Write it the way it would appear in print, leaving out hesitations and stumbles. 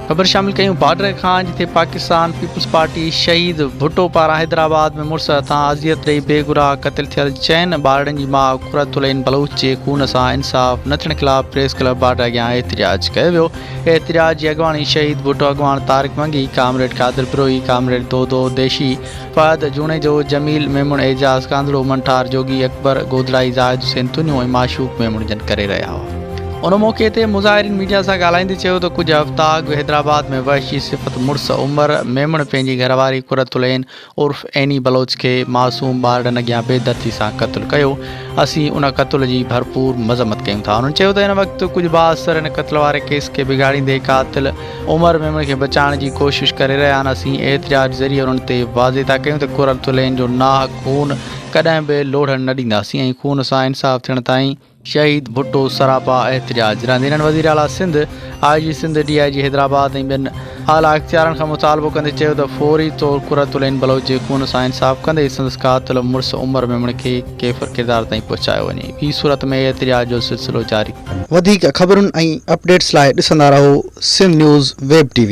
ख़बर शामिल कयूं बॉर्डर खां, जिथे पाकिस्तान पीपल्स पार्टी शहीद भुट्टो पारां हैदराबाद में मुड़ुस हथां अज़ियत ॾेई बेगुनाह क़त्ल थियल 6 ॿारनि जी माउ कुरतुलैन बलूच जे खून सां इंसाफ़ न थियण ख़िलाफ़ प्रेस क्लब बॉर्डर अॻियां एहतिजाज कयो वियो। एहतिजाज जी अॻवानी शहीद भुट्टो अॻवान तारिक मंगी, कामरेड कादिर बिरोही, कामरेड दोदो देशी, फ़हद जूनेजो, जमील मेमुण, एजाज़ कांदड़ो, मंठार जोगी, अकबर गोदड़ाई, ज़ाहिद हुसैन तुनियो ऐं माशूक मेमुण जन करे रहिया हुआ। उन मौक़े ते मुज़ाहिरीन मीडिया सां ॻाल्हाईंदे चयो त कुझु हफ़्ता अॻु हैदराबाद में वहशी सिफ़त मुड़ुस उमर मेमुण पंहिंजी घरवारी कुरतुलैन उर्फ़ एनी बलोच खे मासूम ॿारनि अॻियां बेदर्दी सां क़त्लु कयो। असीं उन क़त्ल जी भरपूर मज़म्मत कयूं था। उन्हनि चयो त हिन वक़्तु कुझु बाअसर हिन क़त्ल वारे केस खे बिगाड़ींदे कातिल उमर मेमुण खे बचाइण जी कोशिशि करे रहिया आहिनि। असीं एहतिजाज ज़रिए उन्हनि ते वाज़े था कयूं त कुरतुलैन जो नाह खून कॾहिं बि लोढ़ण न ॾींदासीं ऐं खून सां इंसाफ़ थियण ताईं शहीद भुट्टो सरापा एहतिजाज रहंदे। हिननि वज़ीर आला सिंध, IG सिंध, DIG हैदराबाद ऐं ॿियनि आला इख़्तियारनि खां मुतालबो कंदे चयो त फौरी तौरु कुरतुलैन बलोच जे खून सां इंसाफ़ कंदे संदसि कातिल मुड़ुस उमर मेमुण खे केफ़र किरदार ताईं पहुचायो वञे। ॿी सूरत में एहतिजाज जो सिलसिलो जारी। वधीक ख़बरुनि ऐं अपडेट्स लाइ ॾिसंदा रहो सिंध न्यूज़ वेब TV।